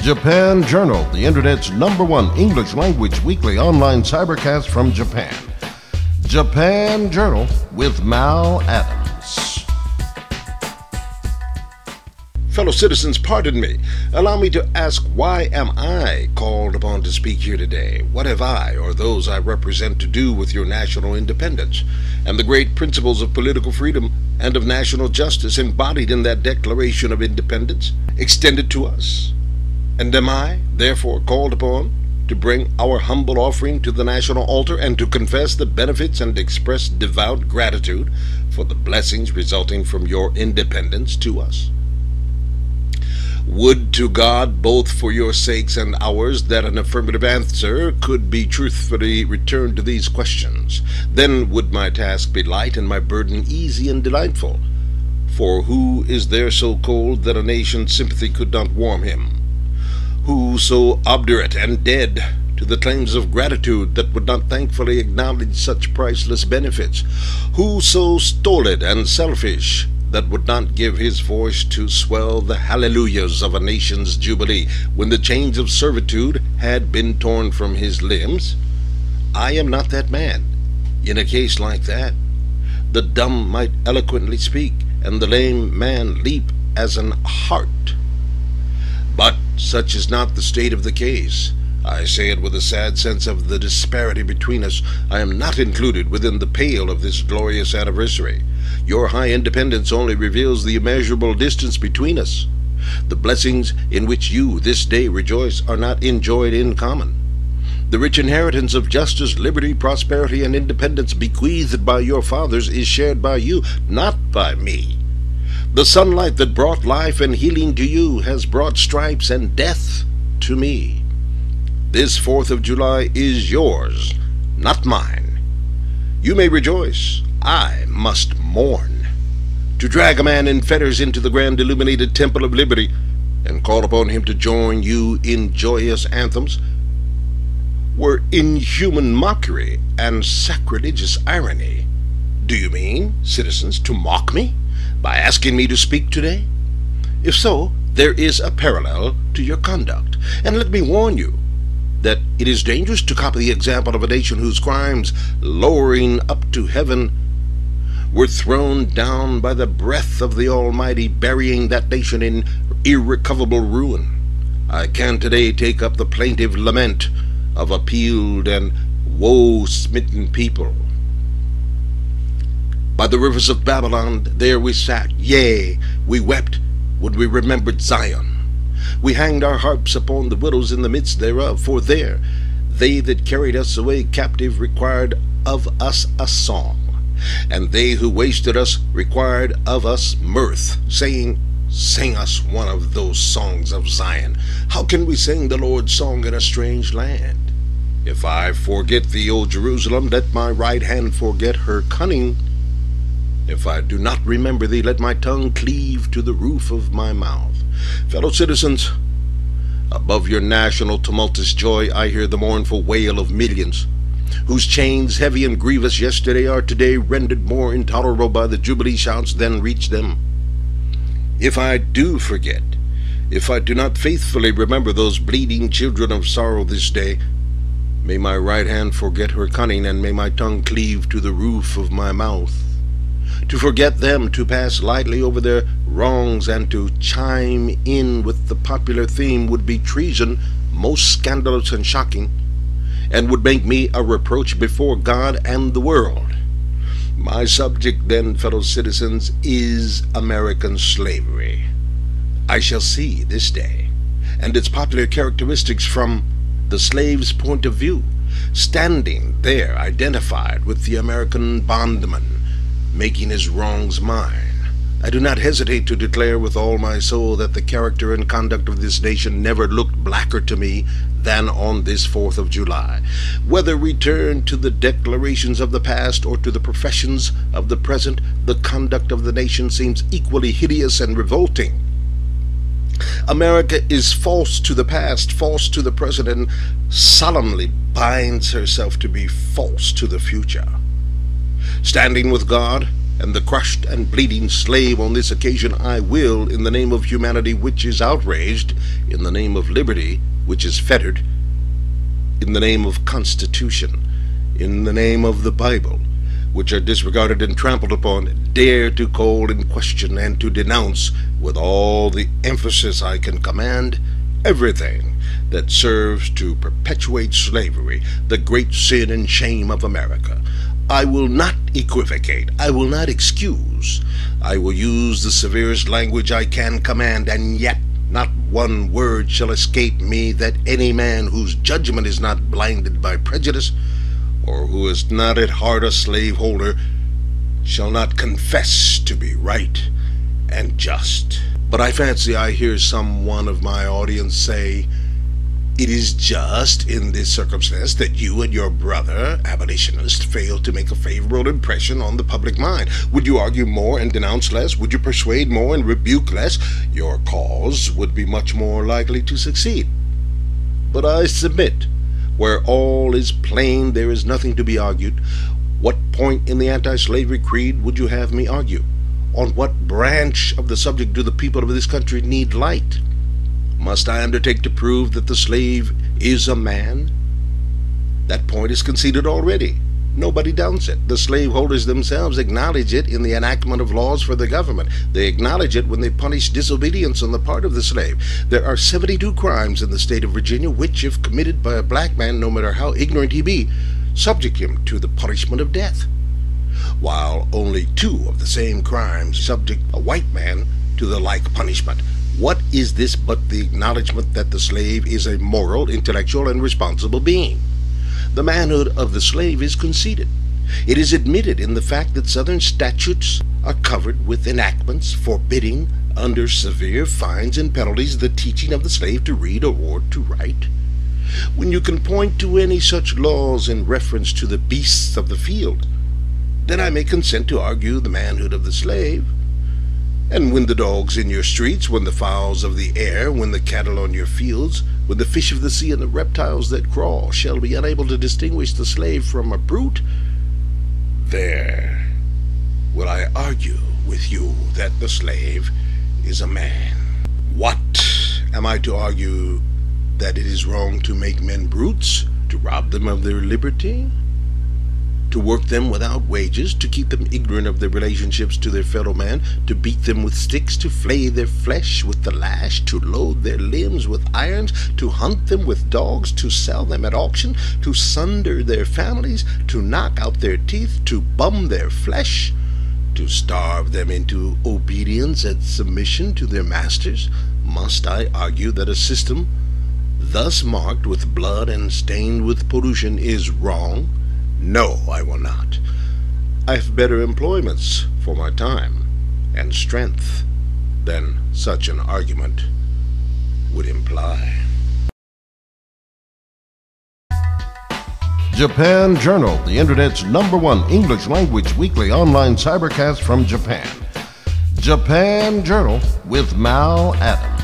Japan Journal, the Internet's #1 English language weekly online cybercast from Japan. Japan Journal with Mal Adams. Fellow citizens, pardon me. Allow me to ask, why am I called upon to speak here today? What have I, or those I represent, to do with your national independence and the great principles of political freedom and of national justice embodied in that Declaration of Independence extended to us? And am I, therefore, called upon to bring our humble offering to the national altar and to confess the benefits and express devout gratitude for the blessings resulting from your independence to us? Would to God, both for your sakes and ours, that an affirmative answer could be truthfully returned to these questions. Then would my task be light and my burden easy and delightful. For who is there so cold that a nation's sympathy could not warm him? Who so obdurate and dead to the claims of gratitude that would not thankfully acknowledge such priceless benefits? Who so stolid and selfish that would not give his voice to swell the hallelujahs of a nation's jubilee when the chains of servitude had been torn from his limbs? I am not that man. In a case like that, the dumb might eloquently speak, and the lame man leap as an hart. But such is not the state of the case. I say it with a sad sense of the disparity between us. I am not included within the pale of this glorious anniversary. Your high independence only reveals the immeasurable distance between us. The blessings in which you this day rejoice are not enjoyed in common. The rich inheritance of justice, liberty, prosperity, and independence bequeathed by your fathers is shared by you, not by me. The sunlight that brought life and healing to you has brought stripes and death to me. This 4th of July is yours, not mine. You may rejoice. I must mourn. To drag a man in fetters into the grand illuminated temple of liberty and call upon him to join you in joyous anthems were inhuman mockery and sacrilegious irony. Do you mean, citizens, to mock me by asking me to speak today? If so, there is a parallel to your conduct, and let me warn you that it is dangerous to copy the example of a nation whose crimes, lowering up to heaven, were thrown down by the breath of the Almighty, burying that nation in irrecoverable ruin. I can today take up the plaintive lament of a peeled and woe-smitten people. By the rivers of Babylon, there we sat, yea, we wept when we remembered Zion. We hanged our harps upon the willows in the midst thereof, for there they that carried us away captive required of us a song, and they who wasted us required of us mirth, saying, Sing us one of those songs of Zion. How can we sing the Lord's song in a strange land? If I forget thee, O Jerusalem, let my right hand forget her cunning. If I do not remember thee, let my tongue cleave to the roof of my mouth. Fellow citizens, above your national tumultuous joy I hear the mournful wail of millions, whose chains, heavy and grievous yesterday, are today rendered more intolerable by the jubilee shouts than reach them. If I do forget, if I do not faithfully remember those bleeding children of sorrow this day, may my right hand forget her cunning, and may my tongue cleave to the roof of my mouth. To forget them, to pass lightly over their wrongs, and to chime in with the popular theme would be treason most scandalous and shocking, and would make me a reproach before God and the world. My subject, then, fellow citizens, is American slavery. I shall see this day, and its popular characteristics from the slave's point of view, standing there identified with the American bondman, making his wrongs mine. I do not hesitate to declare with all my soul that the character and conduct of this nation never looked blacker to me than on this 4th of July. Whether returned to the declarations of the past or to the professions of the present, the conduct of the nation seems equally hideous and revolting. America is false to the past, false to the present, and solemnly binds herself to be false to the future. Standing with God and the crushed and bleeding slave on this occasion I will, in the name of humanity which is outraged, in the name of liberty which is fettered, in the name of Constitution, in the name of the Bible, which are disregarded and trampled upon, dare to call in question and to denounce, with all the emphasis I can command, everything that serves to perpetuate slavery, the great sin and shame of America. I will not equivocate. I will not excuse. I will use the severest language I can command, and yet not one word shall escape me that any man whose judgment is not blinded by prejudice, or who is not at heart a slaveholder, shall not confess to be right and just. But I fancy I hear someone of my audience say, "It is just in this circumstance that you and your brother, abolitionist, failed to make a favorable impression on the public mind. Would you argue more and denounce less? Would you persuade more and rebuke less? Your cause would be much more likely to succeed." But I submit, where all is plain, there is nothing to be argued. What point in the anti-slavery creed would you have me argue? On what branch of the subject do the people of this country need light? Must I undertake to prove that the slave is a man? That point is conceded already. Nobody doubts it. The slaveholders themselves acknowledge it in the enactment of laws for the government. They acknowledge it when they punish disobedience on the part of the slave. There are 72 crimes in the state of Virginia which, if committed by a black man, no matter how ignorant he be, subject him to the punishment of death, while only 2 of the same crimes subject a white man to the like punishment. What is this but the acknowledgment that the slave is a moral, intellectual, and responsible being? The manhood of the slave is conceded. It is admitted in the fact that Southern statutes are covered with enactments forbidding, under severe fines and penalties, the teaching of the slave to read or to write. When you can point to any such laws in reference to the beasts of the field, then I may consent to argue the manhood of the slave. And when the dogs in your streets, when the fowls of the air, when the cattle on your fields, when the fish of the sea and the reptiles that crawl shall be unable to distinguish the slave from a brute, there will I argue with you that the slave is a man. What, am I to argue that it is wrong to make men brutes, to rob them of their liberty, to work them without wages, to keep them ignorant of their relationships to their fellow man, to beat them with sticks, to flay their flesh with the lash, to load their limbs with irons, to hunt them with dogs, to sell them at auction, to sunder their families, to knock out their teeth, to bum their flesh, to starve them into obedience and submission to their masters? Must I argue that a system thus marked with blood and stained with pollution is wrong? No, I will not. I have better employments for my time and strength than such an argument would imply. Japan Journal, the Internet's #1 English language weekly online cybercast from Japan. Japan Journal with Mal Adams.